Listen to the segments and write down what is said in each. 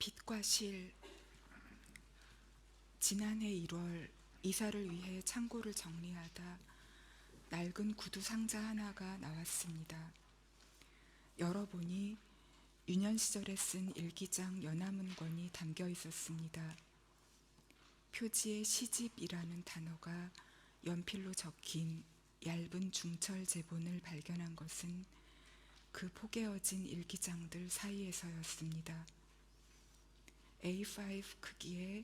빛과 실. 지난해 1월 이사를 위해 창고를 정리하다 낡은 구두 상자 하나가 나왔습니다. 열어보니 유년 시절에 쓴 일기장 연화문건이 담겨 있었습니다. 표지에 시집이라는 단어가 연필로 적힌 얇은 중철 제본을 발견한 것은 그 포개어진 일기장들 사이에서였습니다. A5 크기의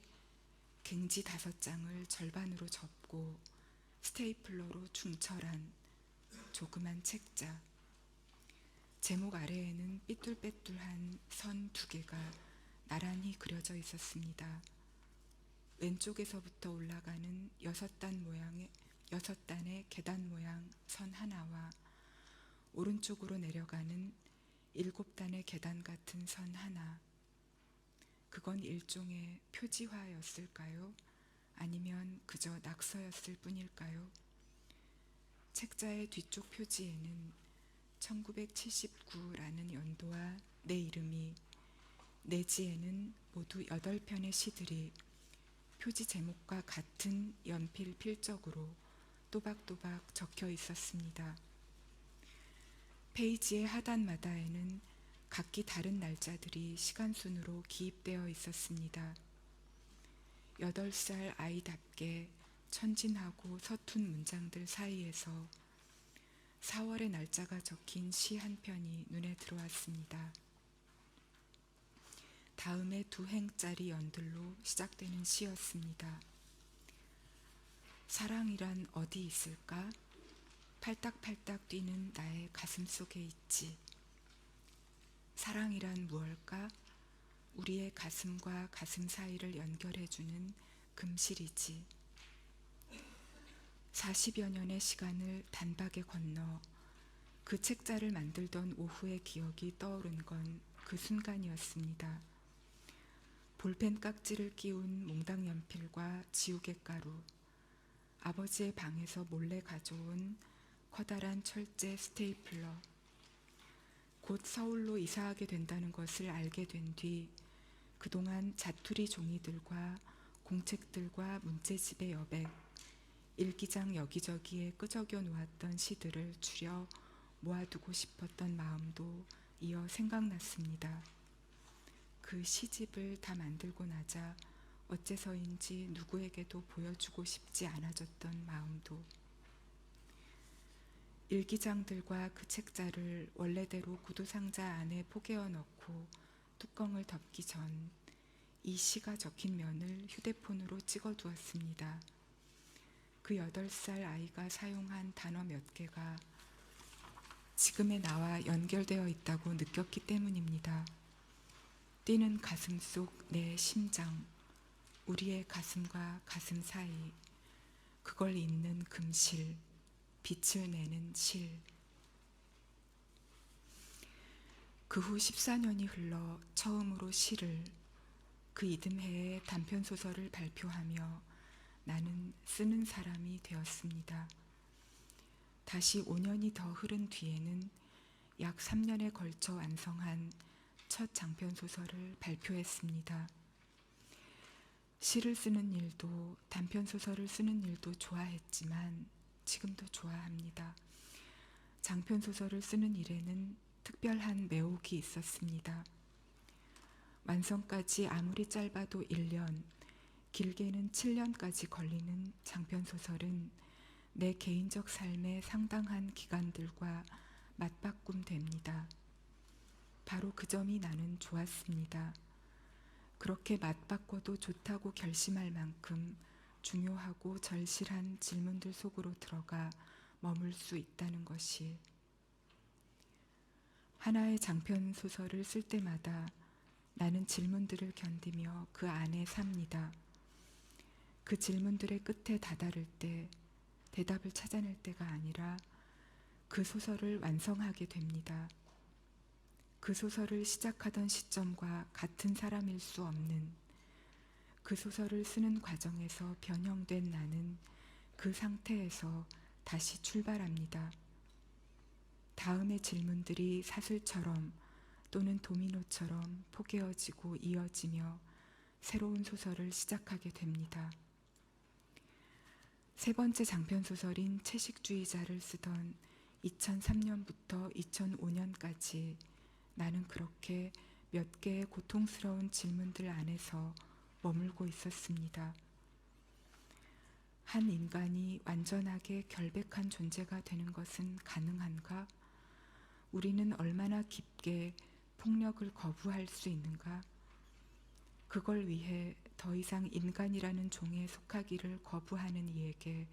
갱지 5장을 절반으로 접고 스테이플러로 중철한 조그만 책자. 제목 아래에는 삐뚤빼뚤한 선 2개가 나란히 그려져 있었습니다. 왼쪽에서부터 올라가는 6단의 계단 모양 선 하나와 오른쪽으로 내려가는 7단의 계단 같은 선 하나. 그건 일종의 표지화였을까요? 아니면 그저 낙서였을 뿐일까요? 책자의 뒤쪽 표지에는 1979라는 연도와 내 이름이, 내지에는 모두 8편의 시들이 표지 제목과 같은 연필 필적으로 또박또박 적혀 있었습니다. 페이지의 하단마다에는 각기 다른 날짜들이 시간순으로 기입되어 있었습니다. 8살 아이답게 천진하고 서툰 문장들 사이에서 4월의 날짜가 적힌 시 한 편이 눈에 들어왔습니다. 다음에 2행짜리 연들로 시작되는 시였습니다. 사랑이란 어디 있을까? 팔딱팔딱 뛰는 나의 가슴 속에 있지. 사랑이란 무엇일까? 우리의 가슴과 가슴 사이를 연결해주는 금실이지. 40여 년의 시간을 단박에 건너 그 책자를 만들던 오후의 기억이 떠오른 건 그 순간이었습니다. 볼펜 깍지를 끼운 몽당 연필과 지우개 가루, 아버지의 방에서 몰래 가져온 커다란 철제 스테이플러. 곧 서울로 이사하게 된다는 것을 알게 된 뒤 그동안 자투리 종이들과 공책들과 문제집의 여백, 일기장 여기저기에 끄적여 놓았던 시들을 추려 모아두고 싶었던 마음도 이어 생각났습니다. 그 시집을 다 만들고 나자 어째서인지 누구에게도 보여주고 싶지 않아졌던 마음도. 일기장들과 그 책자를 원래대로 구두상자 안에 포개어 넣고 뚜껑을 덮기 전 이 시가 적힌 면을 휴대폰으로 찍어 두었습니다. 그 8살 아이가 사용한 단어 몇 개가 지금의 나와 연결되어 있다고 느꼈기 때문입니다. 뛰는 가슴 속 내 심장, 우리의 가슴과 가슴 사이, 그걸 잇는 금실, 빛을 내는 실. 그 후 14년이 흘러 처음으로 시를, 그 이듬해에 단편소설을 발표하며 나는 쓰는 사람이 되었습니다. 다시 5년이 더 흐른 뒤에는 약 3년에 걸쳐 완성한 첫 장편소설을 발표했습니다. 시를 쓰는 일도 단편소설을 쓰는 일도 좋아했지만 지금도 좋아합니다. 장편소설을 쓰는 일에는 특별한 매혹이 있었습니다. 완성까지 아무리 짧아도 1년, 길게는 7년까지 걸리는 장편소설은 내 개인적 삶의 상당한 기간들과 맞바꿈됩니다. 바로 그 점이 나는 좋았습니다. 그렇게 맞바꿔도 좋다고 결심할 만큼 중요하고 절실한 질문들 속으로 들어가 머물 수 있다는 것이. 하나의 장편소설을 쓸 때마다 나는 질문들을 견디며 그 안에 삽니다. 그 질문들의 끝에 다다를 때 대답을 찾아낼 때가 아니라 그 소설을 완성하게 됩니다. 그 소설을 시작하던 시점과 같은 사람일 수 없는, 그 소설을 쓰는 과정에서 변형된 나는 그 상태에서 다시 출발합니다. 다음의 질문들이 사슬처럼 또는 도미노처럼 포개어지고 이어지며 새로운 소설을 시작하게 됩니다. 세 번째 장편 소설인 채식주의자를 쓰던 2003년부터 2005년까지 나는 그렇게 몇 개의 고통스러운 질문들 안에서 머물고 있었습니다. 한 인간이 완전하게 결백한 존재가 되는 것은 가능한가? 우리는 얼마나 깊게 폭력을 거부할 수 있는가? 그걸 위해 더 이상 인간이라는 종에 속하기를 거부하는 이에게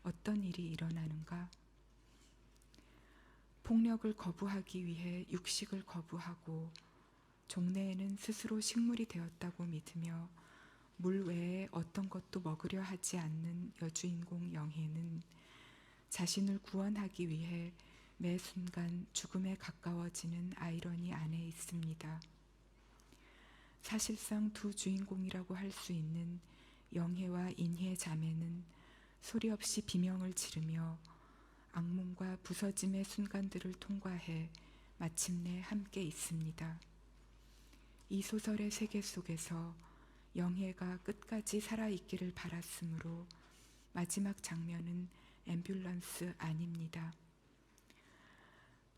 어떤 일이 일어나는가? 폭력을 거부하기 위해 육식을 거부하고 종래에는 스스로 식물이 되었다고 믿으며 물 외에 어떤 것도 먹으려 하지 않는 여주인공 영희는 자신을 구원하기 위해 매 순간 죽음에 가까워지는 아이러니 안에 있습니다. 사실상 두 주인공이라고 할 수 있는 영혜와 인희의 자매는 소리 없이 비명을 지르며 악몽과 부서짐의 순간들을 통과해 마침내 함께 있습니다. 이 소설의 세계 속에서 영혜가 끝까지 살아있기를 바랐으므로 마지막 장면은 앰뷸런스 안입니다.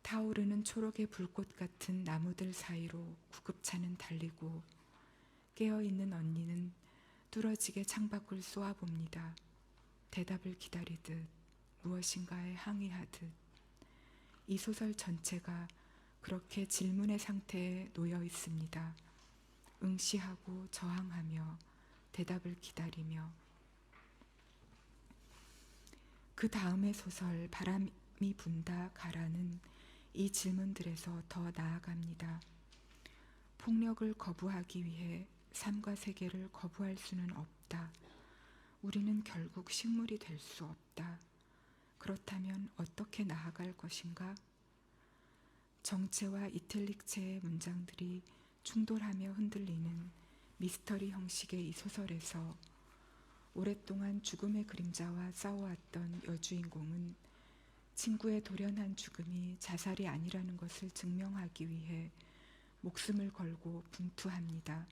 타오르는 초록의 불꽃 같은 나무들 사이로 구급차는 달리고 깨어있는 언니는 뚫어지게 창밖을 쏘아봅니다. 대답을 기다리듯 무엇인가에 항의하듯 이 소설 전체가 그렇게 질문의 상태에 놓여 있습니다. 응시하고 저항하며 대답을 기다리며 그 다음의 소설 바람이 분다 가라는 이 질문들에서 더 나아갑니다. 폭력을 거부하기 위해 삶과 세계를 거부할 수는 없다. 우리는 결국 식물이 될 수 없다. 그렇다면 어떻게 나아갈 것인가? 정체와 이틀릭체의 문장들이 충돌하며 흔들리는 미스터리 형식의 이 소설에서 오랫동안 죽음의 그림자와 싸워왔던 여주인공은 친구의 돌연한 죽음이 자살이 아니라는 것을 증명하기 위해 목숨을 걸고 분투합니다.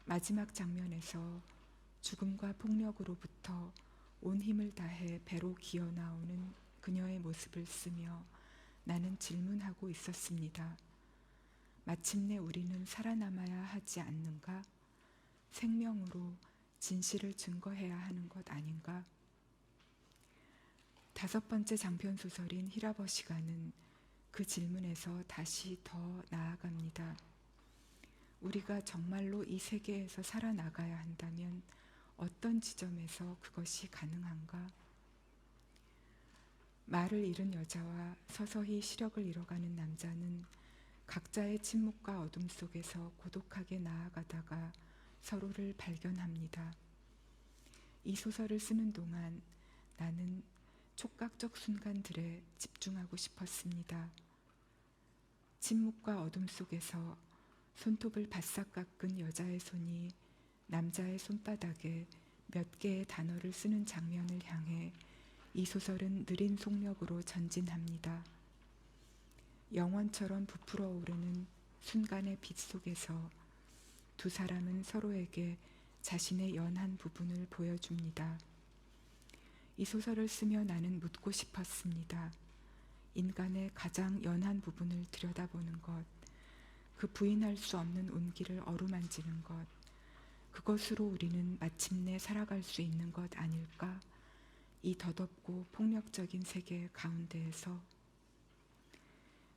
마지막 장면에서 죽음과 폭력으로부터 온 힘을 다해 배로 기어 나오는 그녀의 모습을 쓰며 나는 질문하고 있었습니다. 마침내 우리는 살아남아야 하지 않는가? 생명으로 진실을 증거해야 하는 것 아닌가? 다섯 번째 장편 소설인 히라버시가는 그 질문에서 다시 더 나아갑니다. 우리가 정말로 이 세계에서 살아나가야 한다면 어떤 지점에서 그것이 가능한가? 말을 잃은 여자와 서서히 시력을 잃어가는 남자는 각자의 침묵과 어둠 속에서 고독하게 나아가다가 서로를 발견합니다. 이 소설을 쓰는 동안 나는 촉각적 순간들에 집중하고 싶었습니다. 침묵과 어둠 속에서 손톱을 바싹 깎은 여자의 손이 남자의 손바닥에 몇 개의 단어를 쓰는 장면을 향해 이 소설은 느린 속력으로 전진합니다. 영원처럼 부풀어 오르는 순간의 빛 속에서 두 사람은 서로에게 자신의 연한 부분을 보여줍니다. 이 소설을 쓰며 나는 묻고 싶었습니다. 인간의 가장 연한 부분을 들여다보는 것, 그 부인할 수 없는 온기를 어루만지는 것, 그것으로 우리는 마침내 살아갈 수 있는 것 아닐까? 이 더덥고 폭력적인 세계 가운데에서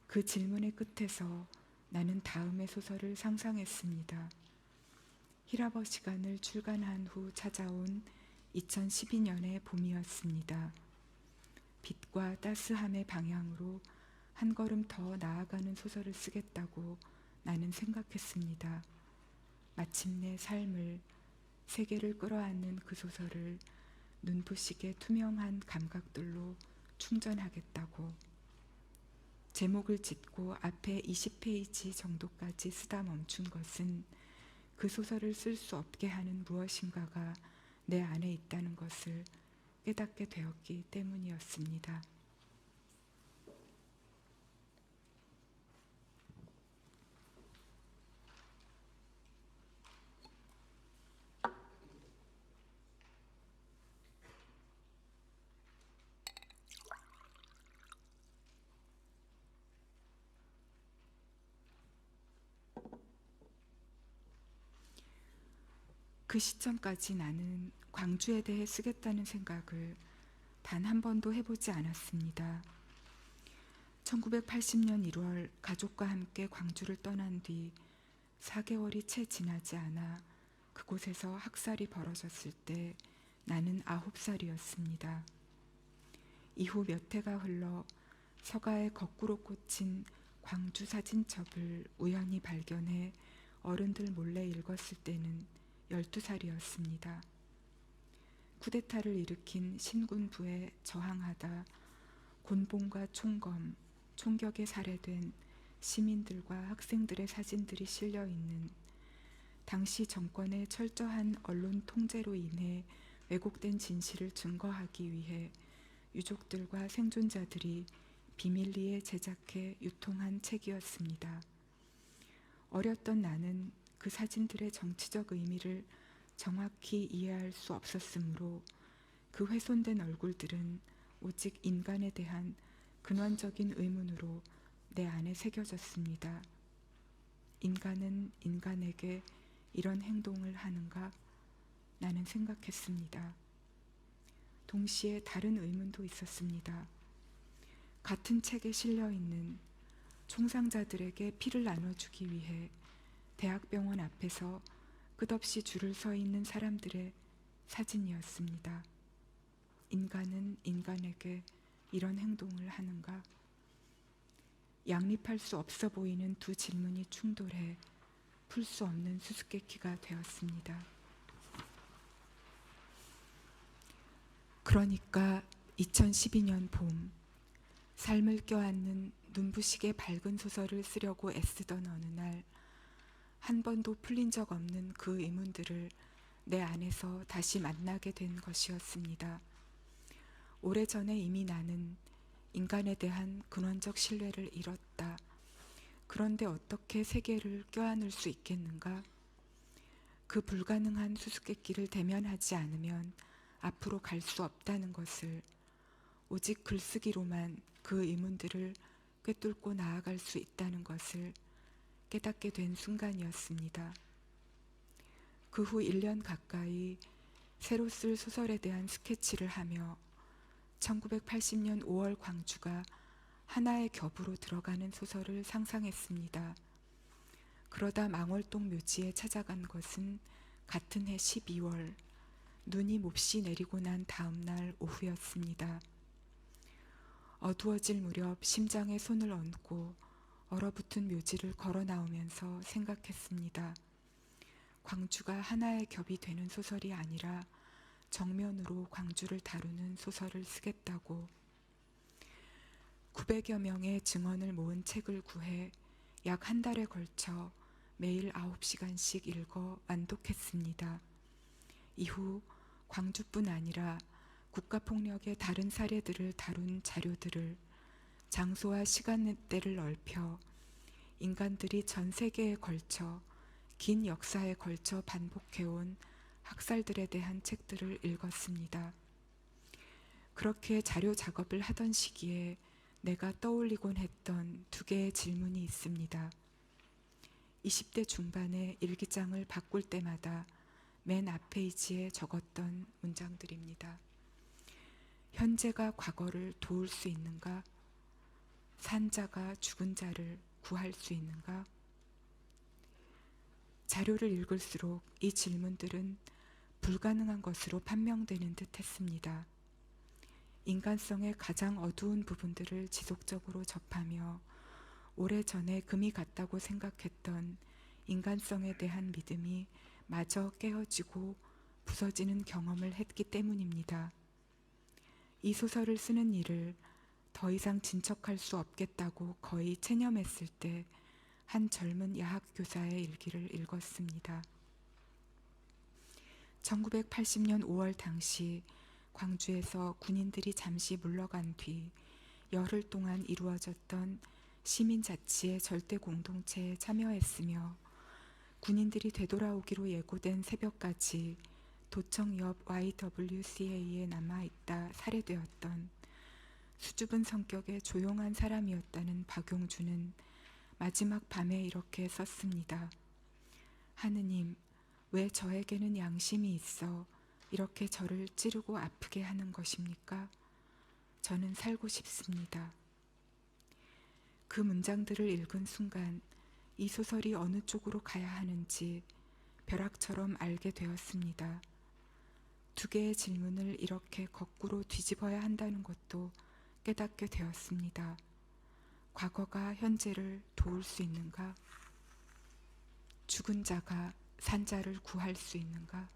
그 질문의 끝에서 나는 다음의 소설을 상상했습니다. 히라버시간을 출간한 후 찾아온 2012년의 봄이었습니다. 빛과 따스함의 방향으로 한 걸음 더 나아가는 소설을 쓰겠다고 나는 생각했습니다. 마침내 삶을, 세계를 끌어안는 그 소설을 눈부시게 투명한 감각들로 충전하겠다고. 제목을 짓고 앞에 20페이지 정도까지 쓰다 멈춘 것은 그 소설을 쓸 수 없게 하는 무엇인가가 내 안에 있다는 것을 깨닫게 되었기 때문이었습니다. 그 시점까지 나는 광주에 대해 쓰겠다는 생각을 단 한 번도 해보지 않았습니다. 1980년 1월 가족과 함께 광주를 떠난 뒤 4개월이 채 지나지 않아 그곳에서 학살이 벌어졌을 때 나는 9살이었습니다. 이후 몇 해가 흘러 서가에 거꾸로 꽂힌 광주 사진첩을 우연히 발견해 어른들 몰래 읽었을 때는 12살이었습니다. 쿠데타를 일으킨 신군부에 저항하다 곤봉과 총검, 총격에 살해된 시민들과 학생들의 사진들이 실려 있는 당시 정권의 철저한 언론 통제로 인해 왜곡된 진실을 증거하기 위해 유족들과 생존자들이 비밀리에 제작해 유통한 책이었습니다. 어렸던 나는 그 사진들의 정치적 의미를 정확히 이해할 수 없었으므로 그 훼손된 얼굴들은 오직 인간에 대한 근원적인 의문으로 내 안에 새겨졌습니다. 인간은 인간에게 이런 행동을 하는가? 나는 생각했습니다. 동시에 다른 의문도 있었습니다. 같은 책에 실려 있는 총상자들에게 피를 나눠주기 위해 대학병원 앞에서 끝없이 줄을 서 있는 사람들의 사진이었습니다. 인간은 인간에게 이런 행동을 하는가? 양립할 수 없어 보이는 두 질문이 충돌해 풀 수 없는 수수께끼가 되었습니다. 그러니까 2012년 봄, 삶을 껴안는 눈부시게 밝은 소설을 쓰려고 애쓰던 어느 날, 한 번도 풀린 적 없는 그 의문들을 내 안에서 다시 만나게 된 것이었습니다. 오래전에 이미 나는 인간에 대한 근원적 신뢰를 잃었다. 그런데 어떻게 세계를 껴안을 수 있겠는가? 그 불가능한 수수께끼를 대면하지 않으면 앞으로 갈 수 없다는 것을, 오직 글쓰기로만 그 의문들을 꿰뚫고 나아갈 수 있다는 것을 깨닫게 된 순간이었습니다. 그 후 1년 가까이 새로 쓸 소설에 대한 스케치를 하며 1980년 5월 광주가 하나의 겹으로 들어가는 소설을 상상했습니다. 그러다 망월동 묘지에 찾아간 것은 같은 해 12월, 눈이 몹시 내리고 난 다음 날 오후였습니다. 어두워질 무렵 심장에 손을 얹고 얼어붙은 묘지를 걸어 나오면서 생각했습니다. 광주가 하나의 겹이 되는 소설이 아니라 정면으로 광주를 다루는 소설을 쓰겠다고. 900여 명의 증언을 모은 책을 구해 약 한 달에 걸쳐 매일 9시간씩 읽어 완독했습니다. 이후 광주뿐 아니라 국가폭력의 다른 사례들을 다룬 자료들을 장소와 시간대를 넓혀 인간들이 전 세계에 걸쳐 긴 역사에 걸쳐 반복해온 학살들에 대한 책들을 읽었습니다. 그렇게 자료 작업을 하던 시기에 내가 떠올리곤 했던 두 개의 질문이 있습니다. 20대 중반에 일기장을 바꿀 때마다 맨 앞 페이지에 적었던 문장들입니다. 현재가 과거를 도울 수 있는가? 산 자가 죽은 자를 구할 수 있는가? 자료를 읽을수록 이 질문들은 불가능한 것으로 판명되는 듯 했습니다. 인간성의 가장 어두운 부분들을 지속적으로 접하며 오래전에 금이 갔다고 생각했던 인간성에 대한 믿음이 마저 깨어지고 부서지는 경험을 했기 때문입니다. 이 소설을 쓰는 일을 더 이상 진척할 수 없겠다고 거의 체념했을 때 한 젊은 야학교사의 일기를 읽었습니다. 1980년 5월 당시 광주에서 군인들이 잠시 물러간 뒤 열흘 동안 이루어졌던 시민자치의 절대 공동체에 참여했으며 군인들이 되돌아오기로 예고된 새벽까지 도청 옆 YWCA에 남아있다 살해되었던 수줍은 성격의 조용한 사람이었다는 박용주는 마지막 밤에 이렇게 썼습니다. 하느님, 왜 저에게는 양심이 있어 이렇게 저를 찌르고 아프게 하는 것입니까? 저는 살고 싶습니다. 그 문장들을 읽은 순간 이 소설이 어느 쪽으로 가야 하는지 벼락처럼 알게 되었습니다. 두 개의 질문을 이렇게 거꾸로 뒤집어야 한다는 것도 깨닫게 되었습니다. 과거가 현재를 도울 수 있는가? 죽은 자가 산 자를 구할 수 있는가?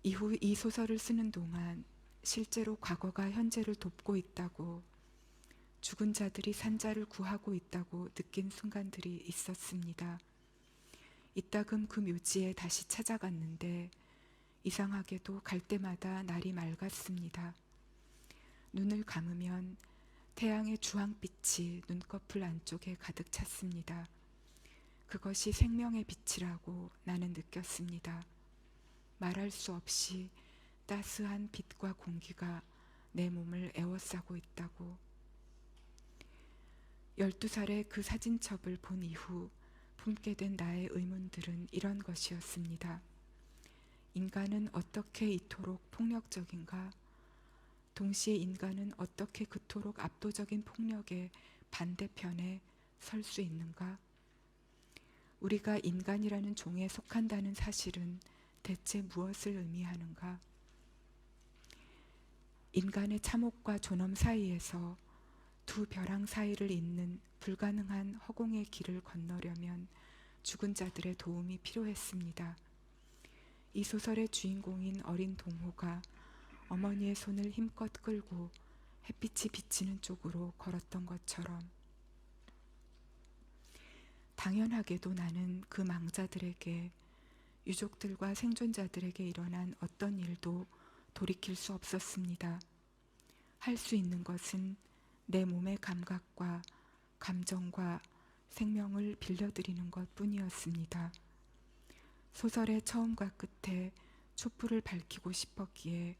이후 이 소설을 쓰는 동안 실제로 과거가 현재를 돕고 있다고, 죽은 자들이 산 자를 구하고 있다고 느낀 순간들이 있었습니다. 이따금 그 묘지에 다시 찾아갔는데 이상하게도 갈 때마다 날이 맑았습니다. 눈을 감으면 태양의 주황빛이 눈꺼풀 안쪽에 가득 찼습니다. 그것이 생명의 빛이라고 나는 느꼈습니다. 말할 수 없이 따스한 빛과 공기가 내 몸을 에워싸고 있다고. 12살에 그 사진첩을 본 이후 품게 된 나의 의문들은 이런 것이었습니다. 인간은 어떻게 이토록 폭력적인가? 동시에 인간은 어떻게 그토록 압도적인 폭력의 반대편에 설 수 있는가? 우리가 인간이라는 종에 속한다는 사실은 대체 무엇을 의미하는가? 인간의 참혹과 존엄 사이에서 두 벼랑 사이를 잇는 불가능한 허공의 길을 건너려면 죽은 자들의 도움이 필요했습니다. 이 소설의 주인공인 어린 동호가 어머니의 손을 힘껏 끌고 햇빛이 비치는 쪽으로 걸었던 것처럼, 당연하게도 나는 그 망자들에게, 유족들과 생존자들에게 일어난 어떤 일도 돌이킬 수 없었습니다. 할 수 있는 것은 내 몸의 감각과 감정과 생명을 빌려드리는 것 뿐이었습니다. 소설의 처음과 끝에 촛불을 밝히고 싶었기에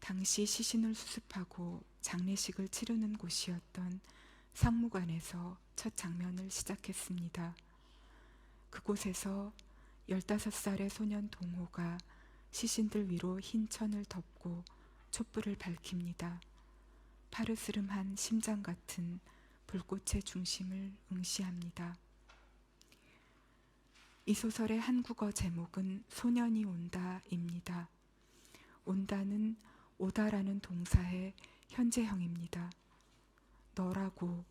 당시 시신을 수습하고 장례식을 치르는 곳이었던 상무관에서 첫 장면을 시작했습니다. 그곳에서 15살의 소년 동호가 시신들 위로 흰 천을 덮고 촛불을 밝힙니다. 파르스름한 심장 같은 불꽃의 중심을 응시합니다. 이 소설의 한국어 제목은 소년이 온다입니다. 온다는 오다라는 동사의 현재형입니다. 너라고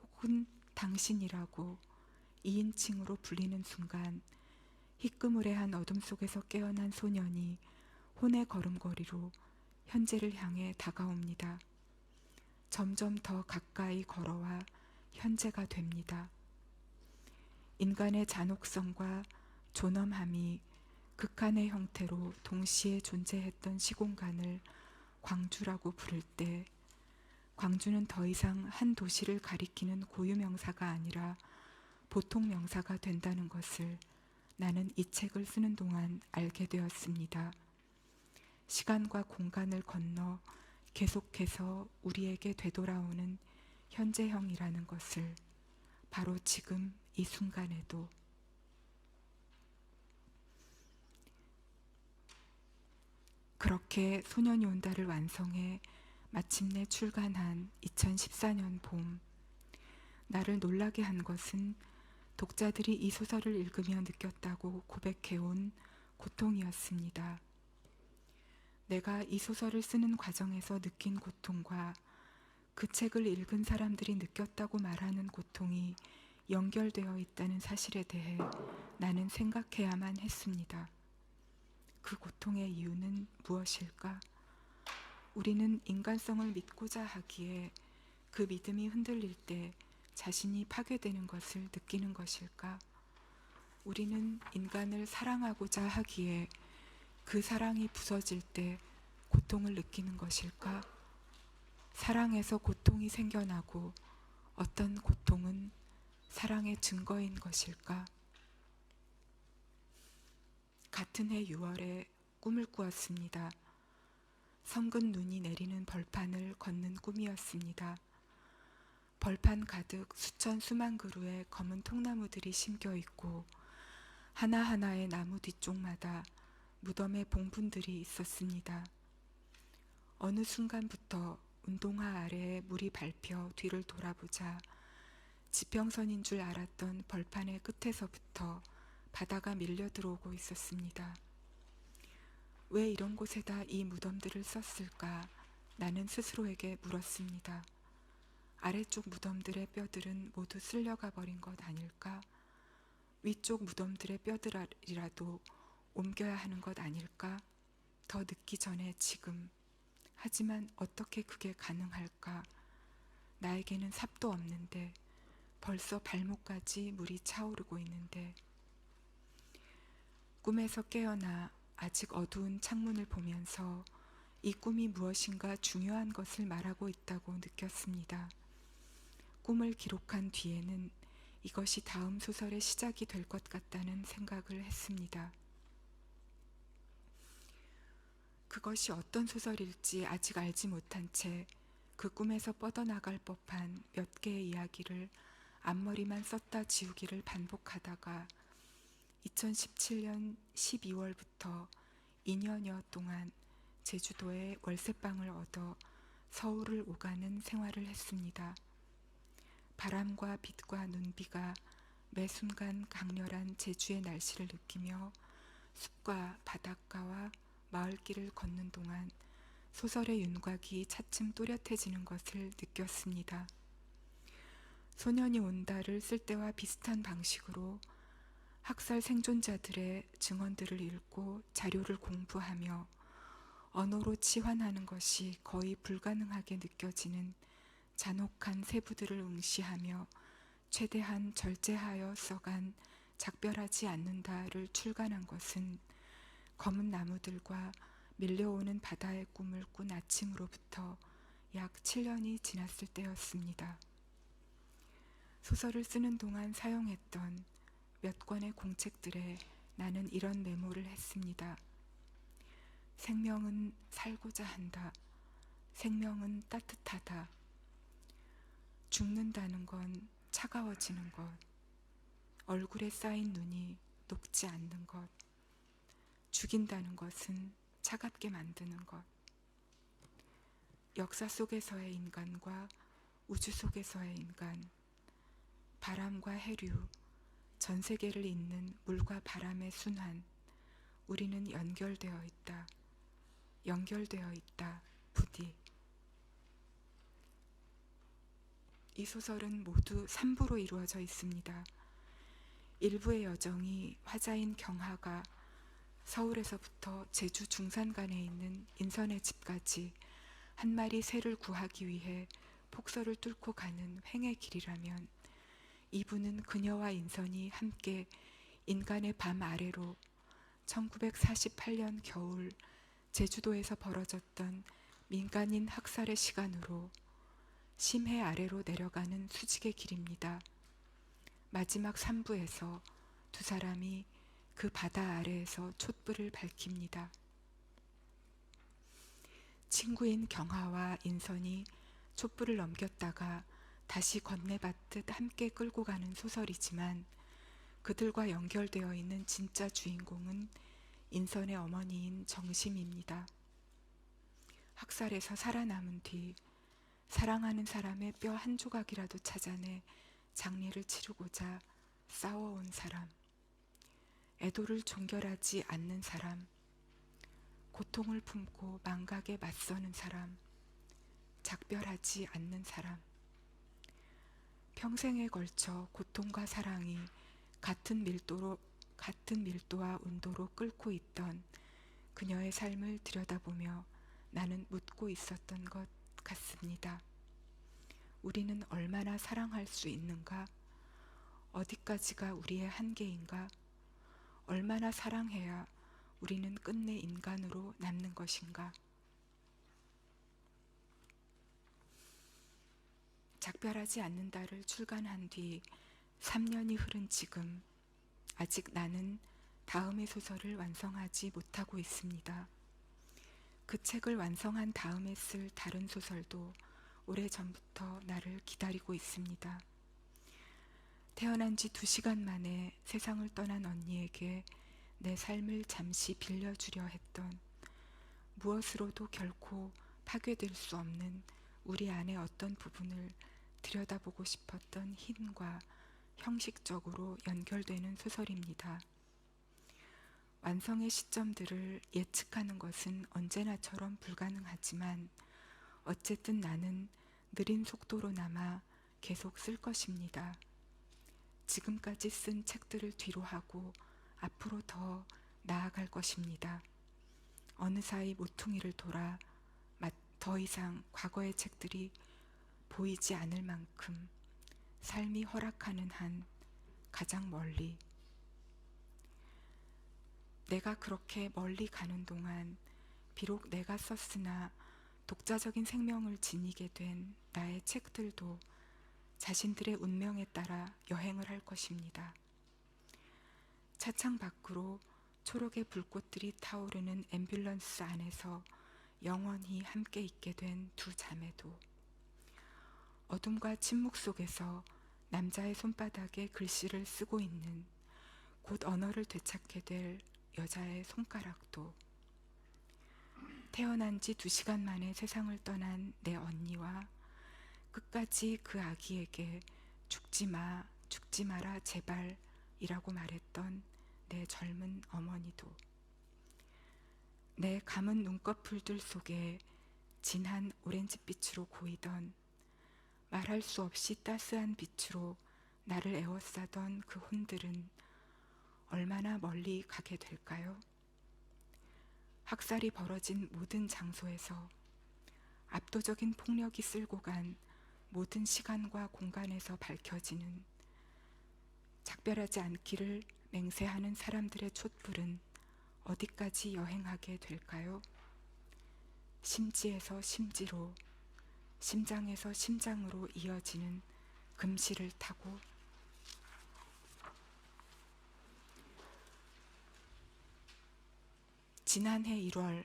혹은 당신이라고 2인칭으로 불리는 순간 희끄무레한 어둠 속에서 깨어난 소년이 혼의 걸음걸이로 현재를 향해 다가옵니다. 점점 더 가까이 걸어와 현재가 됩니다. 인간의 잔혹성과 존엄함이 극한의 형태로 동시에 존재했던 시공간을 광주라고 부를 때, 광주는 더 이상 한 도시를 가리키는 고유명사가 아니라 보통 명사가 된다는 것을 나는 이 책을 쓰는 동안 알게 되었습니다. 시간과 공간을 건너 계속해서 우리에게 되돌아오는 현재형이라는 것을 바로 지금 이 순간에도. 그렇게 소년이 온다를 완성해 마침내 출간한 2014년 봄, 나를 놀라게 한 것은 독자들이 이 소설을 읽으며 느꼈다고 고백해온 고통이었습니다. 내가 이 소설을 쓰는 과정에서 느낀 고통과 그 책을 읽은 사람들이 느꼈다고 말하는 고통이 연결되어 있다는 사실에 대해 나는 생각해야만 했습니다. 그 고통의 이유는 무엇일까? 우리는 인간성을 믿고자 하기에 그 믿음이 흔들릴 때 자신이 파괴되는 것을 느끼는 것일까? 우리는 인간을 사랑하고자 하기에 그 사랑이 부서질 때 고통을 느끼는 것일까? 사랑에서 고통이 생겨나고 어떤 고통은 사랑의 증거인 것일까? 같은 해 6월에 꿈을 꾸었습니다. 성근 눈이 내리는 벌판을 걷는 꿈이었습니다. 벌판 가득 수천 수만 그루의 검은 통나무들이 심겨 있고 하나하나의 나무 뒤쪽마다 무덤의 봉분들이 있었습니다. 어느 순간부터 운동화 아래에 물이 밟혀 뒤를 돌아보자 지평선인 줄 알았던 벌판의 끝에서부터 바다가 밀려 들어오고 있었습니다. 왜 이런 곳에다 이 무덤들을 썼을까? 나는 스스로에게 물었습니다. 아래쪽 무덤들의 뼈들은 모두 쓸려가 버린 것 아닐까? 위쪽 무덤들의 뼈들이라도 옮겨야 하는 것 아닐까? 더 늦기 전에 지금. 하지만 어떻게 그게 가능할까? 나에게는 삽도 없는데, 벌써 발목까지 물이 차오르고 있는데. 꿈에서 깨어나 아직 어두운 창문을 보면서 이 꿈이 무엇인가 중요한 것을 말하고 있다고 느꼈습니다. 꿈을 기록한 뒤에는 이것이 다음 소설의 시작이 될 것 같다는 생각을 했습니다. 그것이 어떤 소설일지 아직 알지 못한 채 그 꿈에서 뻗어나갈 법한 몇 개의 이야기를 앞머리만 썼다 지우기를 반복하다가 2017년 12월부터 2년여 동안 제주도에 월세방을 얻어 서울을 오가는 생활을 했습니다. 바람과 빛과 눈비가 매 순간 강렬한 제주의 날씨를 느끼며 숲과 바닷가와 마을길을 걷는 동안 소설의 윤곽이 차츰 또렷해지는 것을 느꼈습니다. 소년이 온다를 쓸 때와 비슷한 방식으로 학살 생존자들의 증언들을 읽고 자료를 공부하며 언어로 치환하는 것이 거의 불가능하게 느껴지는 잔혹한 세부들을 응시하며 최대한 절제하여 써간 작별하지 않는다를 출간한 것은 검은 나무들과 밀려오는 바다의 꿈을 꾼 아침으로부터 약 7년이 지났을 때였습니다. 소설을 쓰는 동안 사용했던 몇 권의 공책들에 나는 이런 메모를 했습니다. 생명은 살고자 한다. 생명은 따뜻하다. 죽는다는 건 차가워지는 것. 얼굴에 쌓인 눈이 녹지 않는 것. 죽인다는 것은 차갑게 만드는 것. 역사 속에서의 인간과 우주 속에서의 인간, 바람과 해류, 전 세계를 잇는 물과 바람의 순환, 우리는 연결되어 있다. 연결되어 있다. 부디. 이 소설은 모두 3부로 이루어져 있습니다. 1부의 여정이 화자인 경하가 서울에서부터 제주 중산간에 있는 인선의 집까지 한 마리 새를 구하기 위해 폭설을 뚫고 가는 횡의 길이라면 2부는 그녀와 인선이 함께 인간의 밤 아래로 1948년 겨울 제주도에서 벌어졌던 민간인 학살의 시간으로 심해 아래로 내려가는 수직의 길입니다. 마지막 3부에서 두 사람이 그 바다 아래에서 촛불을 밝힙니다. 친구인 경하와 인선이 촛불을 넘겼다가 다시 건네받듯 함께 끌고 가는 소설이지만 그들과 연결되어 있는 진짜 주인공은 인선의 어머니인 정심입니다. 학살에서 살아남은 뒤 사랑하는 사람의 뼈 한 조각이라도 찾아내 장례를 치르고자 싸워온 사람, 애도를 종결하지 않는 사람, 고통을 품고 망각에 맞서는 사람, 작별하지 않는 사람, 평생에 걸쳐 고통과 사랑이 같은 밀도와 온도로 끓고 있던 그녀의 삶을 들여다보며 나는 묻고 있었던 것 같습니다. 우리는 얼마나 사랑할 수 있는가? 어디까지가 우리의 한계인가? 얼마나 사랑해야 우리는 끝내 인간으로 남는 것인가? 작별하지 않는다를 출간한 뒤 3년이 흐른 지금 아직 나는 다음의 소설을 완성하지 못하고 있습니다. 그 책을 완성한 다음에 쓸 다른 소설도 오래전부터 나를 기다리고 있습니다. 태어난 지 2시간 만에 세상을 떠난 언니에게 내 삶을 잠시 빌려주려 했던, 무엇으로도 결코 파괴될 수 없는 우리 안의 어떤 부분을 들여다보고 싶었던 힘과 형식적으로 연결되는 소설입니다. 완성의 시점들을 예측하는 것은 언제나처럼 불가능하지만 어쨌든 나는 느린 속도로나마 계속 쓸 것입니다. 지금까지 쓴 책들을 뒤로하고 앞으로 더 나아갈 것입니다. 어느 사이 모퉁이를 돌아 더 이상 과거의 책들이 보이지 않을 만큼 삶이 허락하는 한 가장 멀리, 내가 그렇게 멀리 가는 동안 비록 내가 썼으나 독자적인 생명을 지니게 된 나의 책들도 자신들의 운명에 따라 여행을 할 것입니다. 차창 밖으로 초록의 불꽃들이 타오르는 앰뷸런스 안에서 영원히 함께 있게 된 2 자매도, 어둠과 침묵 속에서 남자의 손바닥에 글씨를 쓰고 있는, 곧 언어를 되찾게 될 여자의 손가락도, 태어난 지 2시간 만에 세상을 떠난 내 언니와 끝까지 그 아기에게 죽지 마, 죽지 마라 제발 이라고 말했던 내 젊은 어머니도, 내 감은 눈꺼풀들 속에 진한 오렌지빛으로 고이던, 말할 수 없이 따스한 빛으로 나를 에워싸던 그 혼들은 얼마나 멀리 가게 될까요? 학살이 벌어진 모든 장소에서, 압도적인 폭력이 쓸고 간 모든 시간과 공간에서 밝혀지는, 작별하지 않기를 맹세하는 사람들의 촛불은 어디까지 여행하게 될까요? 심지에서 심지로, 심장에서 심장으로 이어지는 금실을 타고. 지난해 1월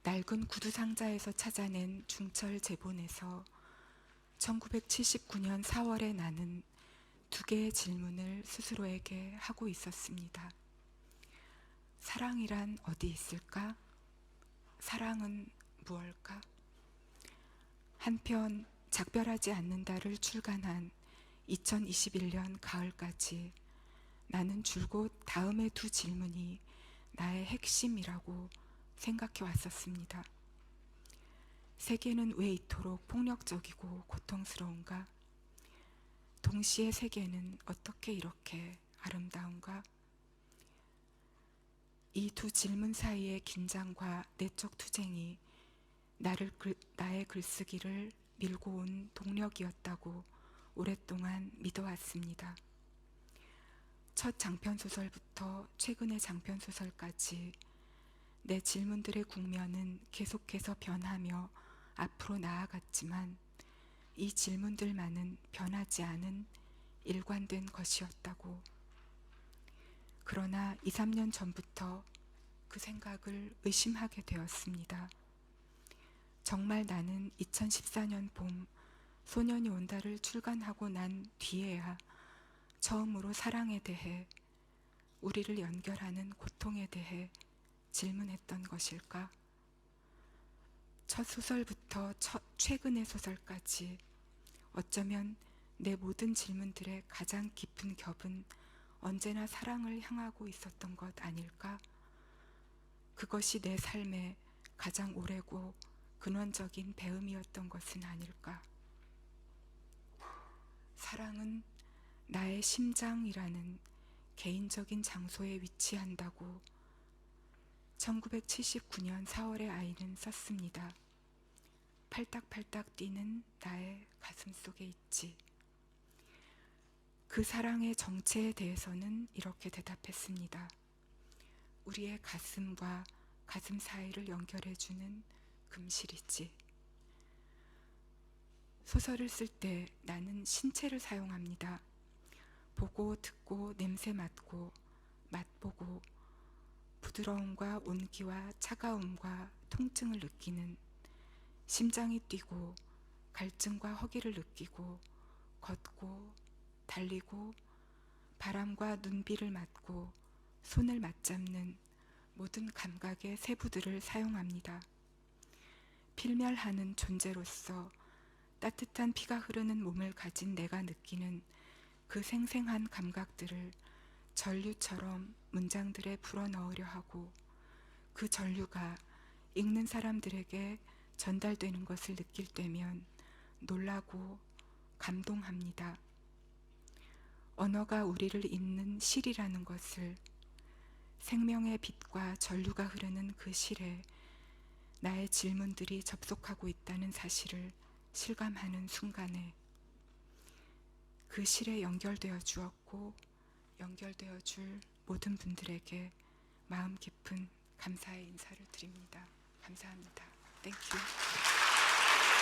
낡은 구두 상자에서 찾아낸 중철 제본에서 1979년 4월에 나는 2개의 질문을 스스로에게 하고 있었습니다. 사랑이란 어디 있을까? 사랑은 무엇일까? 한편 작별하지 않는다를 출간한 2021년 가을까지 나는 줄곧 다음의 2 질문이 나의 핵심이라고 생각해 왔었습니다. 세계는 왜 이토록 폭력적이고 고통스러운가? 동시에 세계는 어떻게 이렇게 아름다운가? 이 2 질문 사이의 긴장과 내적 투쟁이 나의 글쓰기를 밀고 온 동력이었다고 오랫동안 믿어왔습니다. 첫 장편소설부터 최근의 장편소설까지 내 질문들의 국면은 계속해서 변하며 앞으로 나아갔지만 이 질문들만은 변하지 않은 일관된 것이었다고. 그러나 2, 3년 전부터 그 생각을 의심하게 되었습니다. 정말 나는 2014년 봄 소년이 온다를 출간하고 난 뒤에야 처음으로 사랑에 대해, 우리를 연결하는 고통에 대해 질문했던 것일까? 첫 소설부터 최근의 소설까지 어쩌면 내 모든 질문들의 가장 깊은 겹은 언제나 사랑을 향하고 있었던 것 아닐까? 그것이 내 삶의 가장 오래고 근원적인 배움이었던 것은 아닐까? 사랑은 나의 심장이라는 개인적인 장소에 위치한다고 1979년 4월의 아이는 썼습니다. 팔딱팔딱 뛰는 나의 가슴 속에 있지. 그 사랑의 정체에 대해서는 이렇게 대답했습니다. 우리의 가슴과 가슴 사이를 연결해주는 금실이지. 소설을 쓸 때 나는 신체를 사용합니다. 보고 듣고 냄새 맡고 맛보고 부드러움과 온기와 차가움과 통증을 느끼는, 심장이 뛰고 갈증과 허기를 느끼고 걷고 달리고 바람과 눈비를 맞고 손을 맞잡는 모든 감각의 세부들을 사용합니다. 필멸하는 존재로서 따뜻한 피가 흐르는 몸을 가진 내가 느끼는 그 생생한 감각들을 전류처럼 문장들에 불어넣으려 하고 그 전류가 읽는 사람들에게 전달되는 것을 느낄 때면 놀라고 감동합니다. 언어가 우리를 잇는 실이라는 것을, 생명의 빛과 전류가 흐르는 그 실에 나의 질문들이 접속하고 있다는 사실을 실감하는 순간에 그 실에 연결되어 주었고 연결되어 줄 모든 분들에게 마음 깊은 감사의 인사를 드립니다. 감사합니다. Thank you.